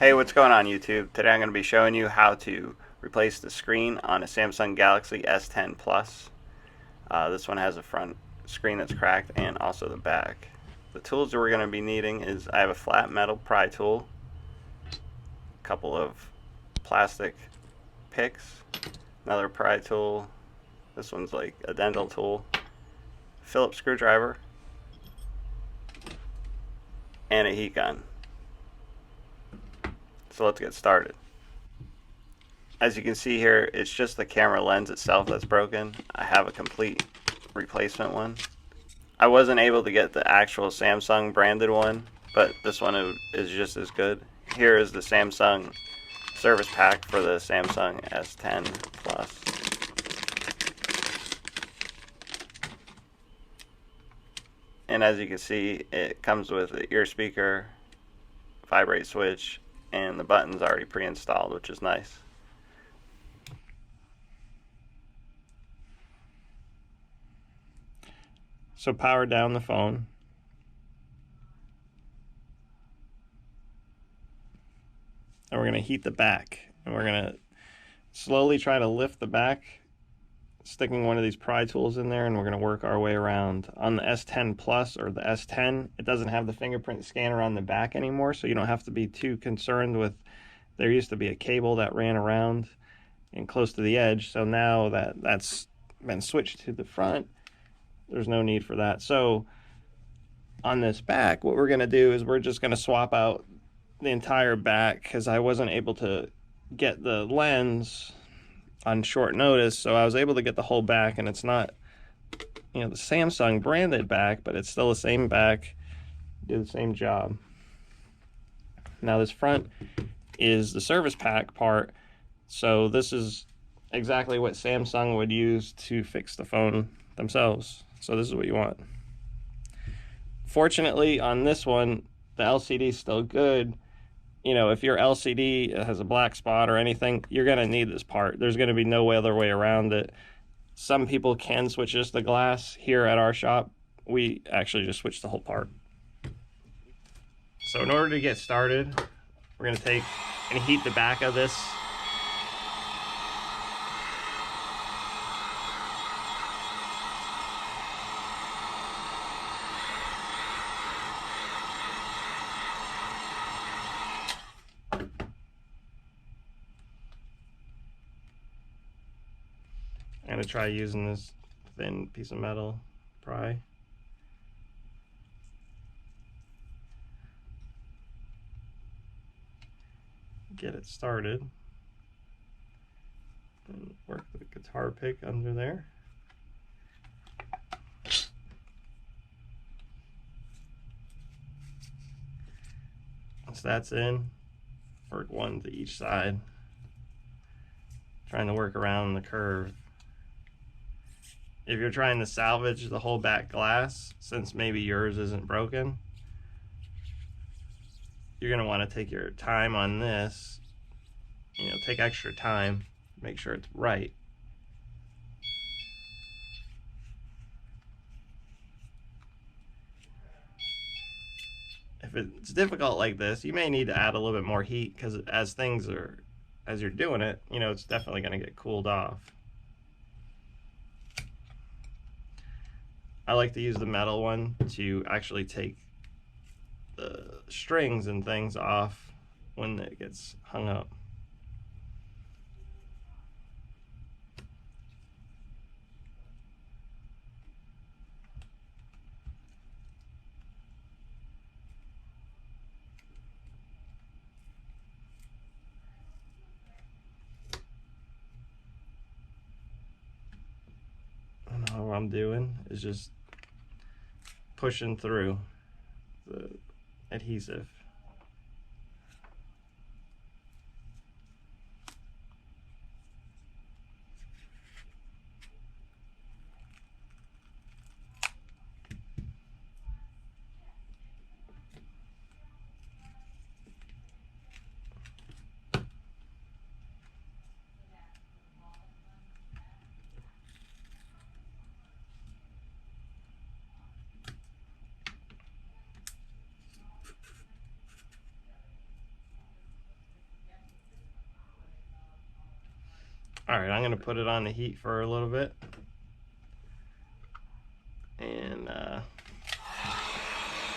Hey, what's going on YouTube? Today I'm going to be showing you how to replace the screen on a Samsung Galaxy S10 Plus. This one has a front screen that's cracked and also the back. The tools that we're going to be needing is I have a flat metal pry tool, a couple of plastic picks, another pry tool, this one's like a dental tool, Phillips screwdriver, and a heat gun. So let's get started. As you can see here, it's just the camera lens itself that's broken. I have a complete replacement one. I wasn't able to get the actual Samsung branded one, but this one is just as good. Here is the Samsung Service Pack for the Samsung S10 Plus. And as you can see, it comes with the ear speaker, vibrate switch, and the button's already pre-installed, which is nice. So power down the phone. And we're going to heat the back. And we're going to slowly try to lift the back, sticking one of these pry tools in there, and we're going to work our way around. On the S10 Plus or the S10, it doesn't have the fingerprint scanner on the back anymore, so you don't have to be too concerned with, there used to be a cable that ran around and close to the edge, so now that's been switched to the front, there's no need for that. So on this back, what we're going to do is we're just going to swap out the entire back because I wasn't able to get the lens on short notice, so I was able to get the whole back, and it's not, you know, the Samsung branded back, but it's still the same back, do the same job. Now this front is the service pack part, so this is exactly what Samsung would use to fix the phone themselves. So this is what you want. Fortunately on this one, the LCD is still good. You know, if your LCD has a black spot or anything, you're going to need this part. There's going to be no other way around it. Some people can switch just the glass. Here at our shop, we actually just switch the whole part. So in order to get started, we're going to take and heat the back of this. I'm going to try using this thin piece of metal pry. Get it started. And work the guitar pick under there. Once that's in, work one to each side. Trying to work around the curve. If you're trying to salvage the whole back glass, since maybe yours isn't broken, you're going to want to take your time on this. You know, take extra time, make sure it's right. If it's difficult like this, you may need to add a little bit more heat, because as you're doing it, you know, it's definitely going to get cooled off. I like to use the metal one to actually take the strings and things off when it gets hung up. And all I'm doing is just pushing through the adhesive. All right, I'm gonna put it on the heat for a little bit, and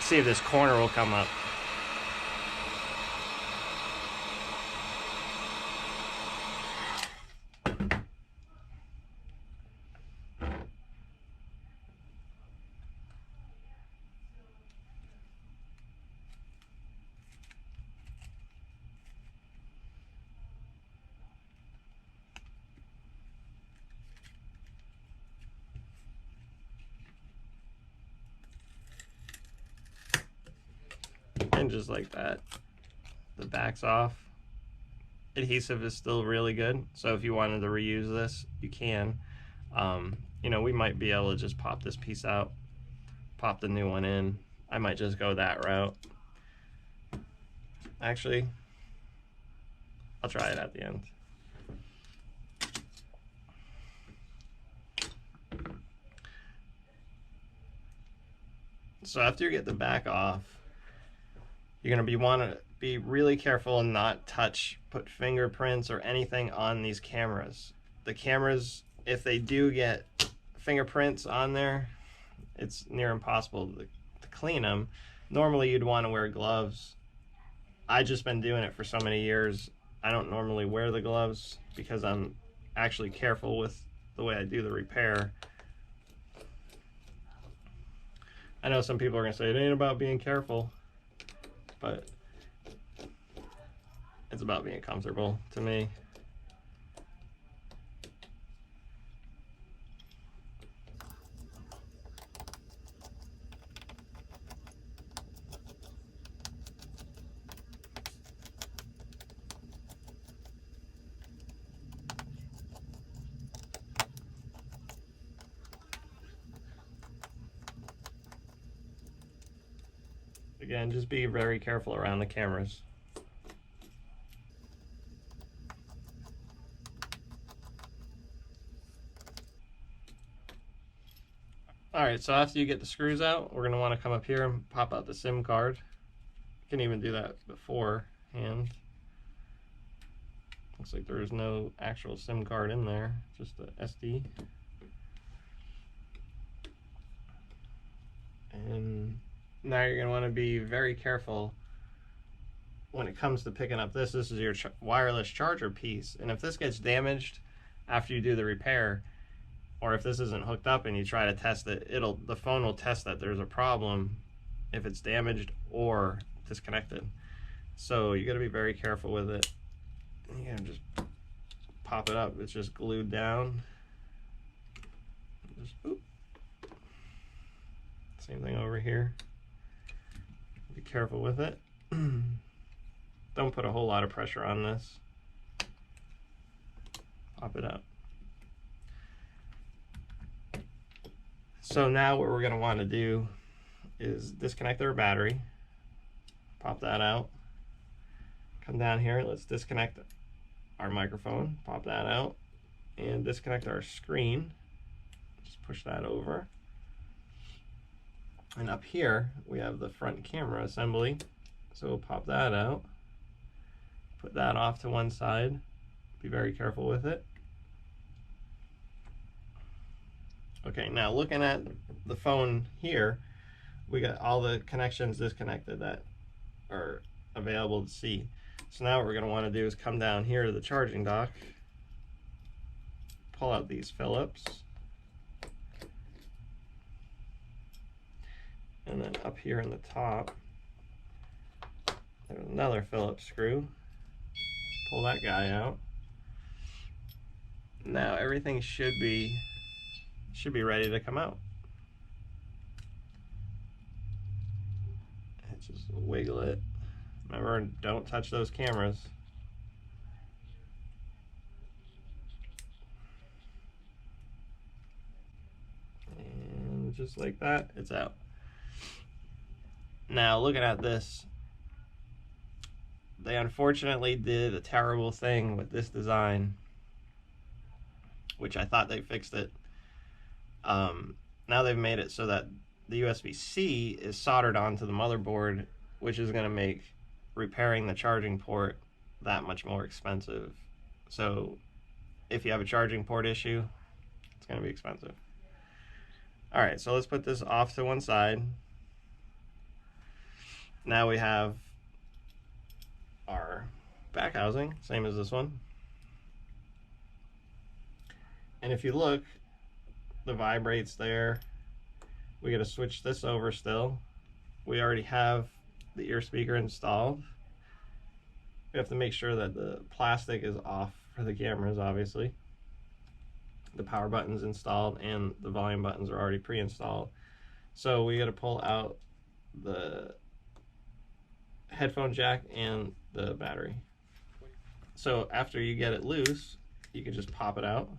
see if this corner will come up. And just like that, the back's off. Adhesive is still really good, so if you wanted to reuse this, you can. You know, we might be able to just pop this piece out, pop the new one in. I might just go that route. Actually, I'll try it at the end. So after you get the back off, you're going to want to be really careful and not put fingerprints or anything on these cameras. The cameras, if they do get fingerprints on there, it's near impossible to clean them. Normally you'd want to wear gloves. I just been doing it for so many years. I don't normally wear the gloves because I'm actually careful with the way I do the repair. I know some people are going to say it ain't about being careful, but it's about being comfortable to me. Again, just be very careful around the cameras. Alright, so after you get the screws out, we're going to want to come up here and pop out the SIM card. You can even do that beforehand. Looks like there's no actual SIM card in there, just the SD. And now you're going to want to be very careful when it comes to picking up this. This is your wireless charger piece, and if this gets damaged after you do the repair, or if this isn't hooked up and you try to test it, the phone will test that there's a problem if it's damaged or disconnected. So you got to be very careful with it. You can just pop it up. It's just glued down. Just, oop. Same thing over here. Be careful with it. Don't put a whole lot of pressure on this. Pop it out. So now what we're going to want to do is disconnect our battery. Pop that out. Come down here, let's disconnect our microphone. Pop that out. And disconnect our screen. Just push that over. And up here, we have the front camera assembly. So we'll pop that out. Put that off to one side. Be very careful with it. Okay, now looking at the phone here, we got all the connections disconnected that are available to see. So now what we're going to want to do is come down here to the charging dock, pull out these Phillips, and then up here in the top, there's another Phillips screw. Pull that guy out. Now everything should be ready to come out. Just wiggle it. Remember, don't touch those cameras. And just like that, it's out. Now looking at this, they unfortunately did a terrible thing with this design, which I thought they fixed it. Now they've made it so that the USB-C is soldered onto the motherboard, which is going to make repairing the charging port that much more expensive. So if you have a charging port issue, it's going to be expensive. All right, so let's put this off to one side. Now we have our back housing, same as this one. And if you look, the vibrates there. We got to switch this over still. We already have the ear speaker installed. We have to make sure that the plastic is off for the cameras, obviously. The power button's installed and the volume buttons are already pre-installed. So we got to pull out the headphone jack and the battery. So after you get it loose, you can just pop it out.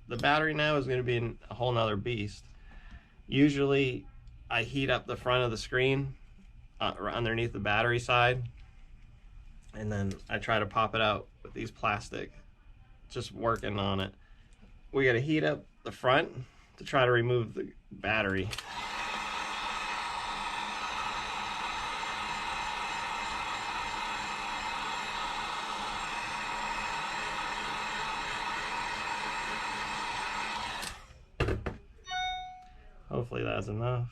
The battery now is going to be a whole nother beast. Usually I heat up the front of the screen underneath the battery side, and then I try to pop it out with these plastic, just working on it. We got to heat up the front to try to remove the battery. Hopefully that's enough.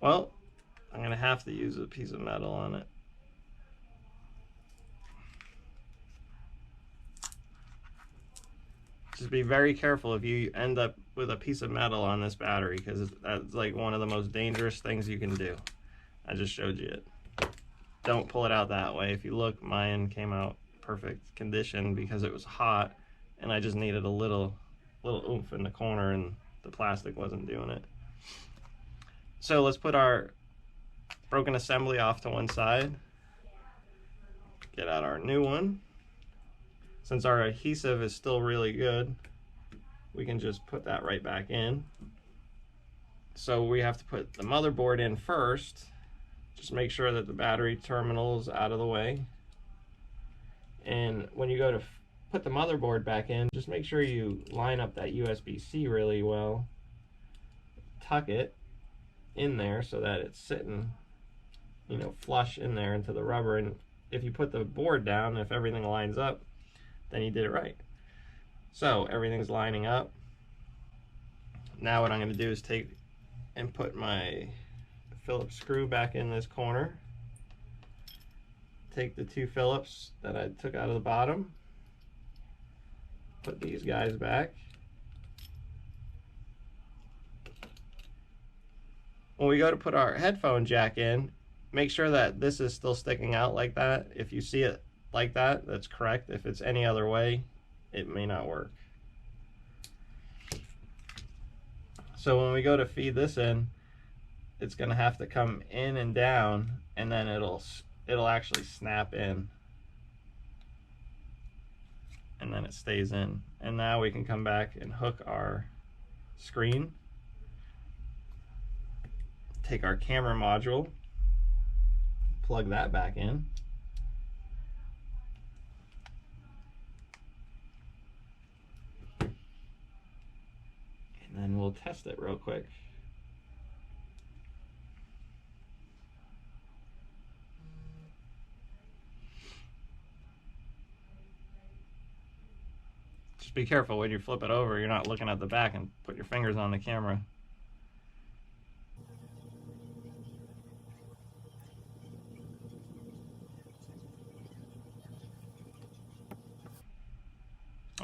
Well, I'm gonna have to use a piece of metal on it. Just be very careful if you end up with a piece of metal on this battery, because that's like one of the most dangerous things you can do. I just showed you it. Don't pull it out that way. If you look, mine came out perfect condition because it was hot and I just needed a little oomph in the corner and the plastic wasn't doing it. So let's put our broken assembly off to one side. Get out our new one. Since our adhesive is still really good, we can just put that right back in. So we have to put the motherboard in first. Just make sure that the battery terminal is out of the way. And when you go to put the motherboard back in, just make sure you line up that USB-C really well. Tuck it in there so that it's sitting, you know, flush in there into the rubber. And if you put the board down, if everything lines up, then you did it right. So everything's lining up. Now what I'm going to do is take and put my Phillips screw back in this corner. Take the two Phillips that I took out of the bottom, put these guys back. When we go to put our headphone jack in, make sure that this is still sticking out like that. If you see it like that, that's correct. If it's any other way, it may not work. So when we go to feed this in, it's going to have to come in and down, and then it'll actually snap in, and then it stays in. And now we can come back and hook our screen, take our camera module, plug that back in, and then we'll test it real quick. Just be careful when you flip it over, you're not looking at the back and put your fingers on the camera.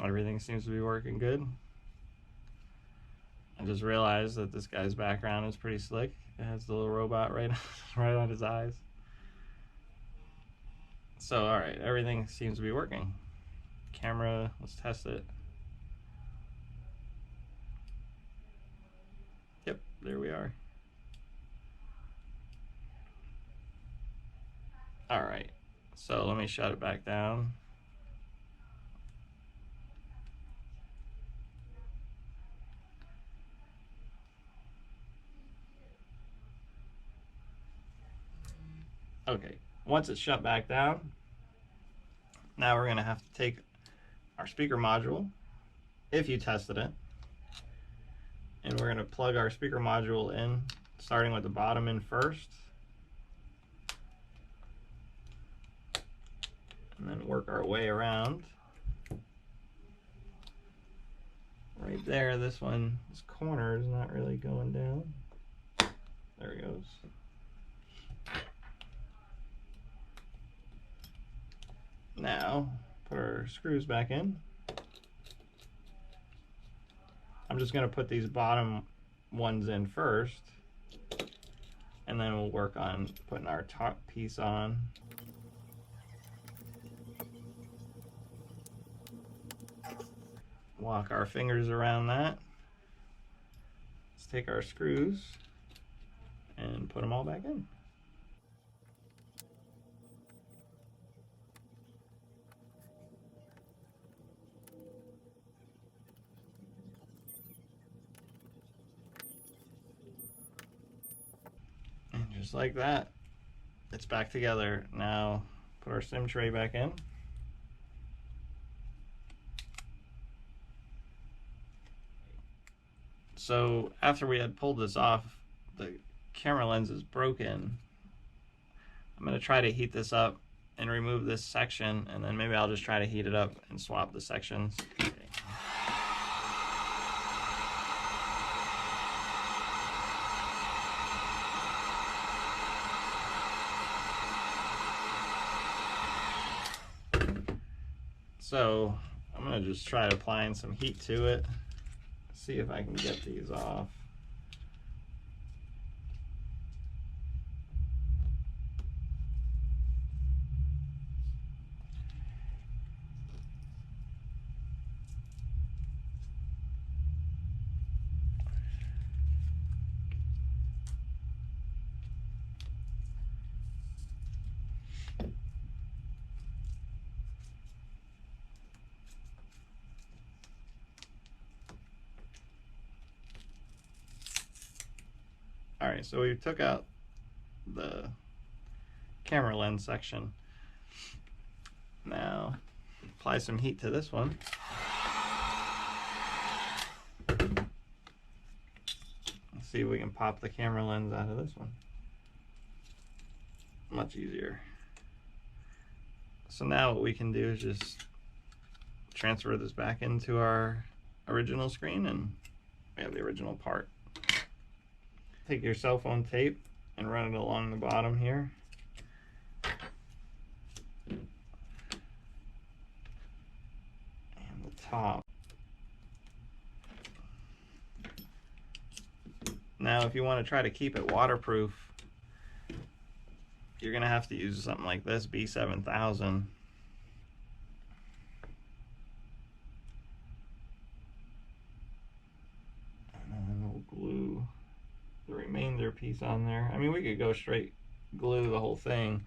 Everything seems to be working good. I just realized that this guy's background is pretty slick. It has the little robot right on his eyes. So, alright, everything seems to be working. Camera, let's test it. Yep, there we are. Alright, so let me shut it back down. Okay, once it's shut back down, now we're going to have to take our speaker module, if you tested it, we're going to plug our speaker module in, starting with the bottom in first. And then work our way around. Right there, this corner is not really going down. There it goes. Now, put our screws back in. I'm just going to put these bottom ones in first, and then we'll work on putting our top piece on. Walk our fingers around that. Let's take our screws and put them all back in. And just like that, it's back together. Now put our SIM tray back in. So after we had pulled this off, the camera lens is broken. I'm going to try to heat this up and remove this section, and then maybe I'll just try to heat it up and swap the sections. Okay. So I'm going to just try applying some heat to it. See if I can get these off. Alright, so we took out the camera lens section. Now, apply some heat to this one. Let's see if we can pop the camera lens out of this one. Much easier. So now what we can do is just transfer this back into our original screen, and we have the original part. Take your cell phone tape and run it along the bottom here. And the top. Now if you want to try to keep it waterproof, you're going to have to use something like this, B7000. And then we'll glue the remainder piece on there. I mean, we could go straight glue the whole thing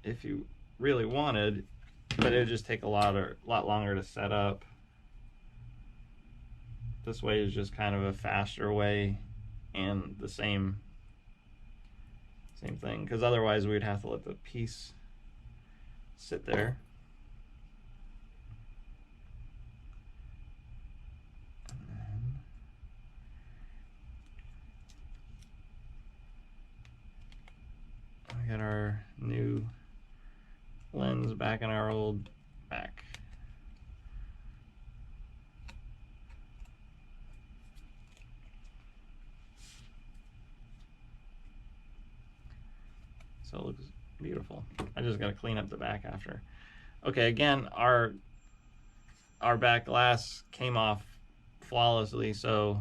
if you really wanted, but it would just take a lot longer to set up. This way is just kind of a faster way and the same thing, because otherwise we'd have to let the piece sit there. We got our new lens back in our old back. So it looks beautiful. I just got to clean up the back after. Okay, again, our back glass came off flawlessly, so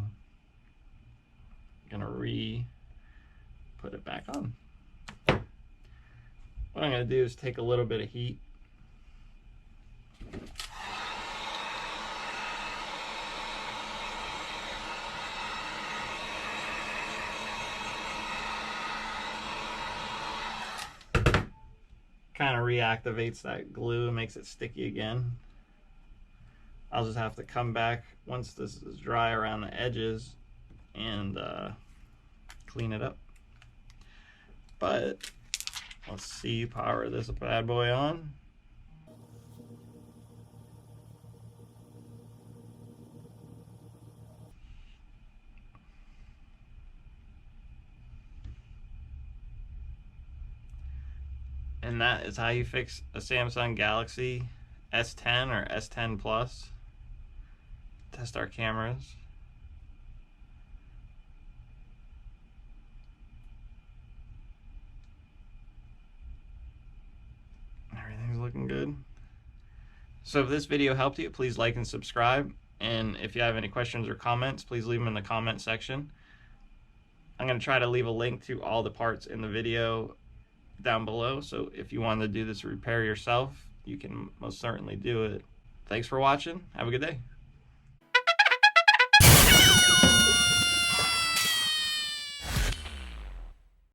I'm gonna put it back on. What I'm going to do is take a little bit of heat. Kind of reactivates that glue and makes it sticky again. I'll just have to come back once this is dry around the edges and clean it up. But let's see, power this bad boy on. And that is how you fix a Samsung Galaxy S10 or S10 Plus. Test our cameras. Everything's looking good. So if this video helped you, please like and subscribe. And if you have any questions or comments, please leave them in the comment section. I'm going to try to leave a link to all the parts in the video down below. So if you want to do this repair yourself, you can most certainly do it. Thanks for watching. Have a good day.